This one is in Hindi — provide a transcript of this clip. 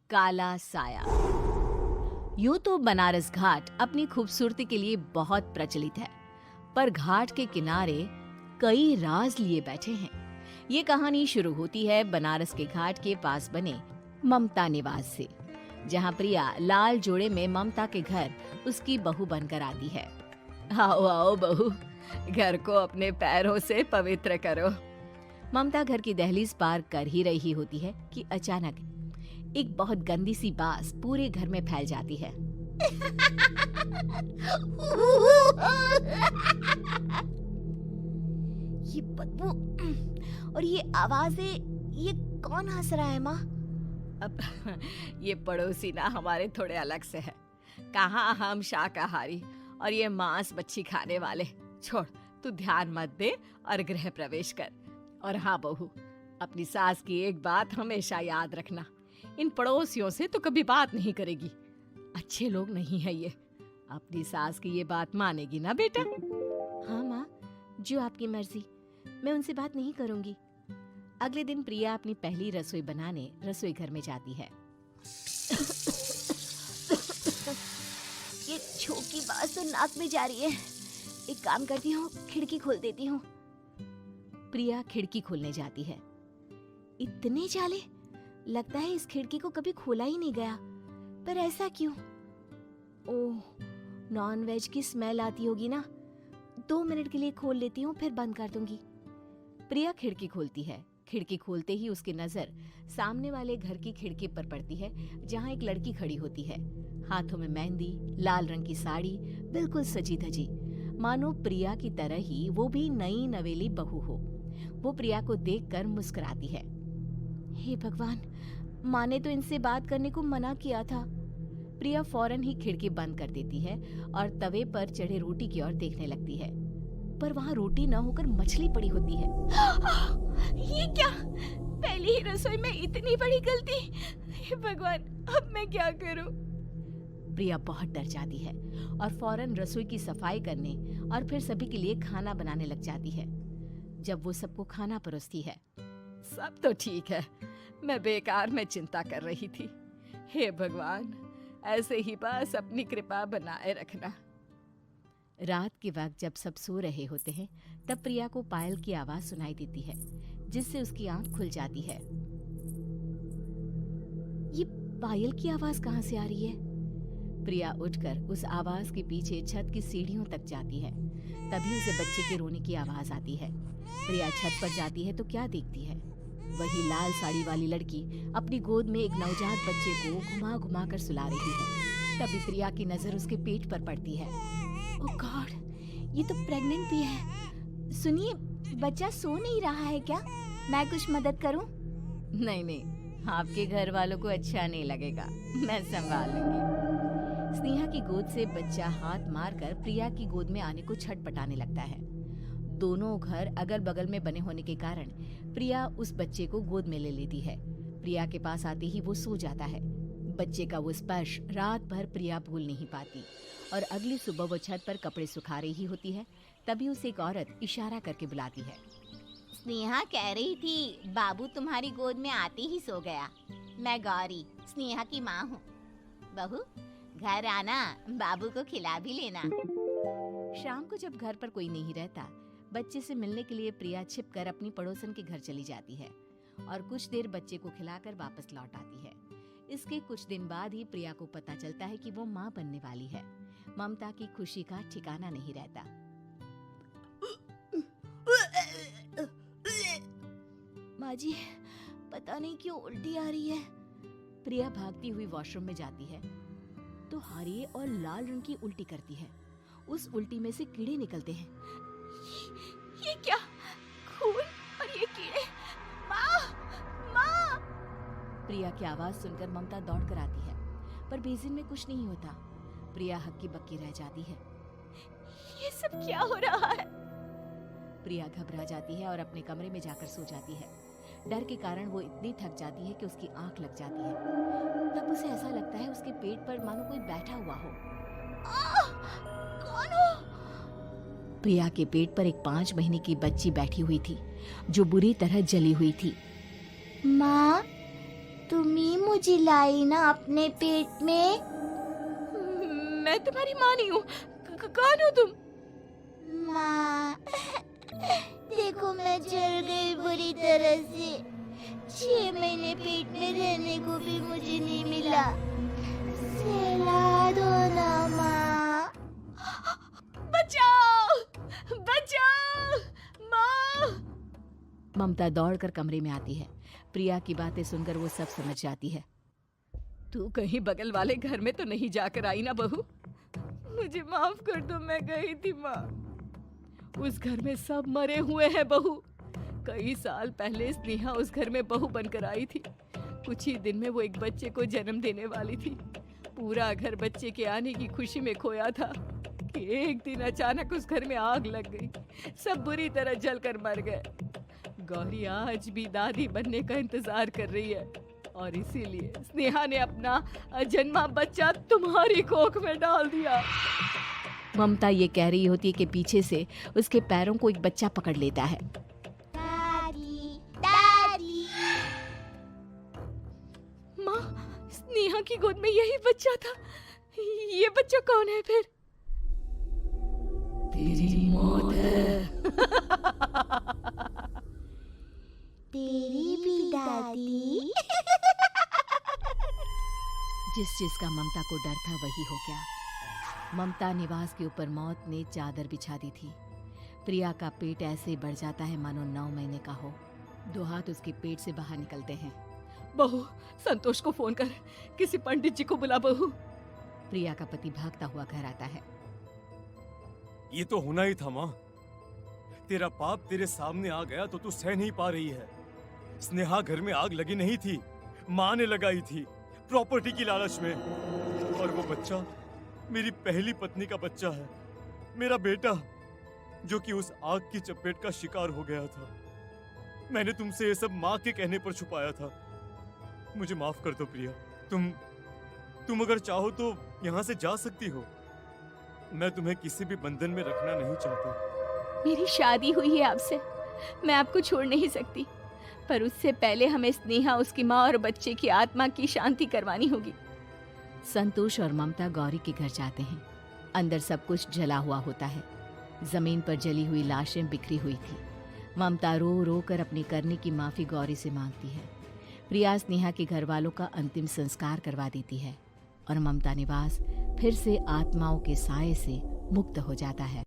काला साया। यूं तो बनारस घाट अपनी खूबसूरती के लिए बहुत प्रचलित है, पर घाट के किनारे कई राज लिए बैठे हैं। ये कहानी शुरू होती है बनारस के घाट के पास बने ममता निवास से, जहाँ प्रिया लाल जोड़े में ममता के घर उसकी बहू बनकर आती है। आओ आओ बहू, घर को अपने पैरों से पवित्र करो। ममता घर की दहलीज पार कर ही रही होती है कि अचानक एक बहुत गंदी सी बास पूरे घर में फैल जाती है। ये बदबू और ये आवाजें, ये कौन हंस रहा है माँ? अब ये पड़ोसी ना हमारे थोड़े अलग से है। कहाँ हम शाकाहारी और ये मांस मच्छी खाने वाले। छोड़, तू ध्यान मत दे और गृह प्रवेश कर। और हाँ बहू, अपनी सास की एक बात हमेशा याद रखना, इन पड़ोसियों से तो कभी बात नहीं करेगी। अच्छे लोग नहीं है ये। अपनी सास की ये बात मानेगी ना बेटा? हाँ माँ, जो आपकी मर्जी, मैं उनसे बात नहीं करूंगी। अगले दिन प्रिया अपनी पहली रसोई बनाने रसोई घर में जाती है। ये छोटी बात तो नाक में जा रही है। एक काम करती हूँ, खिड़की खोल देती हूँ। प्रिया खिड़की खोलने जाती है। इतने जाले, लगता है इस खिड़की को कभी खोला ही नहीं गया। पर ऐसा क्यों? ओह, नॉन वेज की स्मेल आती होगी ना। 2 मिनट के लिए खोल लेती हूँ, फिर बंद कर दूंगी। प्रिया खिड़की खोलती है। खिड़की खोलते ही उसकी नजर सामने वाले घर की खिड़की पर पड़ती है, जहाँ एक लड़की खड़ी होती है। हाथों में मेहंदी, लाल रंग की साड़ी, बिल्कुल सजी धजी, मानो प्रिया की तरह ही वो भी नई नवेली बहू हो। वो प्रिया को देखकर मुस्कुराती है। हे भगवान, माँ ने तो इनसे बात करने को मना किया था। प्रिया फौरन ही खिड़की बंद कर देती है और तवे पर चढ़े रोटी की ओर देखने लगती है, पर वहाँ रोटी न होकर मछली पड़ी होती है। ये क्या? पहली ही रसोई में इतनी बड़ी गलती! हे भगवान, अब मैं क्या करूं? प्रिया बहुत डर जाती है और फौरन रसोई की सफाई करने और फिर सभी के लिए खाना बनाने लग जाती है। जब वो सबको खाना परोसती है, सब तो ठीक है, मैं बेकार में चिंता कर रही थी। हे भगवान, ऐसे ही बस अपनी कृपा बनाए रखना। रात के वक्त जब सब सो रहे होते हैं, तब प्रिया को पायल की आवाज सुनाई देती है, जिससे उसकी आंख खुल जाती है। ये पायल की आवाज कहाँ से आ रही है? प्रिया उठकर उस आवाज के पीछे छत की सीढ़ियों तक जाती है। तभी उसे बच्चे के रोने की आवाज आती है। प्रिया छत पर जाती है तो क्या देखती है? वही लाल साड़ी वाली लड़की अपनी गोद में एक नवजात बच्चे को घुमा घुमा कर सुला रही है। तभी प्रिया की नजर उसके पेट पर पड़ती है। ओह गॉड, ये तो प्रेग्नेंट भी है। सुनिए, बच्चा सो नहीं रहा है क्या? मैं कुछ मदद करूं? नहीं नहीं, आपके घर वालों को अच्छा नहीं लगेगा, मैं संभाल लूंगी। स्नेहा की गोद से बच्चा हाथ मारकर प्रिया की गोद में आने को छटपटाने लगता है। दोनों घर अगल बगल में बने होने के कारण प्रिया उस बच्चे को गोद में ले लेती है। प्रिया के पास आते ही वो सो जाता है। बच्चे का वो स्पर्श रात भर प्रिया भूल नहीं पाती और अगली सुबह वो छत पर कपड़े सुखा रही होती है। तभी उसे एक औरत इशारा करके बुलाती है। स्नेहा कह रही थी बाबू तुम्हारी गोद में आते ही सो गया। मैं गौरी, स्नेहा की माँ हूँ। बहू, घर आना, बाबू को खिला भी लेना। शाम को जब घर पर कोई नहीं रहता, बच्चे से मिलने के लिए प्रिया छिपकर अपनी पड़ोसन के घर चली जाती है और कुछ देर बच्चे को खिलाकर वापस लौट आती है। इसके कुछ दिन बाद ही प्रिया को पता चलता है कि वो माँ बनने वाली है। ममता की खुशी का ठिकाना नहीं रहता। माँ जी, पता नहीं क्यों उल्टी आ रही है। प्रिया भागती हुई वॉशरूम में जाती है तो हरे और लाल रंग की उल्टी करती है। उस उल्टी में से कीड़े निकलते हैं। ये क्या? खून और ये कीड़े! माँ! माँ! प्रिया की आवाज सुनकर ममता दौड़ कर आती है, पर बेसिन में कुछ नहीं होता। प्रिया हक्की बक्की रह जाती है। ये सब क्या हो रहा है? प्रिया घबरा जाती है और अपने कमरे में जाकर सो जाती है। डर के कारण वो इतनी थक जाती है कि उसकी आंख लग जाती है। तब उसे ऐसा लगता है उसके पेट पर मानो कोई बैठा हुआ हो। कौन हो? प्रिया के पेट पर एक 5 महीने की बच्ची बैठी हुई थी, जो बुरी तरह जली हुई थी। माँ, तुम ही मुझे लाई ना अपने पेट में। मैं तुम्हारी माँ नहीं हूँ। कौन हो तुम? माँ, देखो मैं जल गई बुरी तरह से। 6 महीने पेट में रहने को भी मुझे नहीं मिला। सहला दो ना माँ। बचाओ, बचाओ, माँ। ममता दौड़कर कमरे में आती है। प्रिया की बातें सुनकर वो सब समझ जाती है। तू कहीं बगल वाले घर में तो नहीं जाकर आई ना बहू? मुझे माफ कर दो, मैं गई थी माँ। उस घर में सब मरे हुए हैं बहू। कई साल पहले स्नेहा उस घर में बहू बनकर आई थी। कुछ ही दिन में वो एक बच्चे को जन्म देने वाली थी। पूरा घर बच्चे के आने की खुशी में खोया था कि एक दिन अचानक उस घर में आग लग गई। सब बुरी तरह जलकर मर गए। गौरी आज भी दादी बनने का इंतजार कर रही है और इसीलिए स्नेहा ने अपना अजन्मा बच्चा तुम्हारी कोख में डाल दिया। ममता ये कह रही होती है कि पीछे से उसके पैरों को एक बच्चा पकड़ लेता है। दादी, दादी। माँ, स्नेहा की गोद में यही बच्चा था। ये बच्चा कौन है फिर? तेरी मौत है। तेरी भी दादी। जिस चीज का ममता को डर था वही हो गया। ममता निवास के ऊपर मौत ने चादर बिछा दी थी। प्रिया का पेट ऐसे बढ़ जाता है मानो 9 महीने का हो। 2 हाथ उसके पेट से बाहर निकलते हैं। बहू, संतोष को फोन कर, किसी पंडित जी को बुला बहू। प्रिया का पति भागता हुआ घर आता है। ये तो होना ही था माँ। तेरा पाप तेरे सामने आ गया तो तू सह नहीं पा रही है। स्नेहा घर में आग लगी नहीं थी, माँ ने लगाई थी, प्रॉपर्टी की लालच में। और वो बच्चा मेरी पहली पत्नी का बच्चा है, मेरा बेटा, जो कि उस आग की चपेट का शिकार हो गया था। मैंने तुमसे ये सब माँ के कहने पर छुपाया था। मुझे माफ कर दो प्रिया। तुम अगर चाहो तो यहाँ से जा सकती हो। मैं तुम्हें किसी भी बंधन में रखना नहीं चाहता। मेरी शादी हुई है आपसे, मैं आपको छोड़ नहीं सकती, पर उससे पहले हमें स्नेहा, उसकी माँ और बच्चे की आत्मा की शांति करवानी होगी। संतोष और ममता गौरी के घर जाते हैं। अंदर सब कुछ जला हुआ होता है। जमीन पर जली हुई लाशें बिखरी हुई थी। ममता रो रो कर अपनी करने की माफी गौरी से मांगती है। प्रिया स्नेहा के घर वालों का अंतिम संस्कार करवा देती है और ममता निवास फिर से आत्माओं के साए से मुक्त हो जाता है।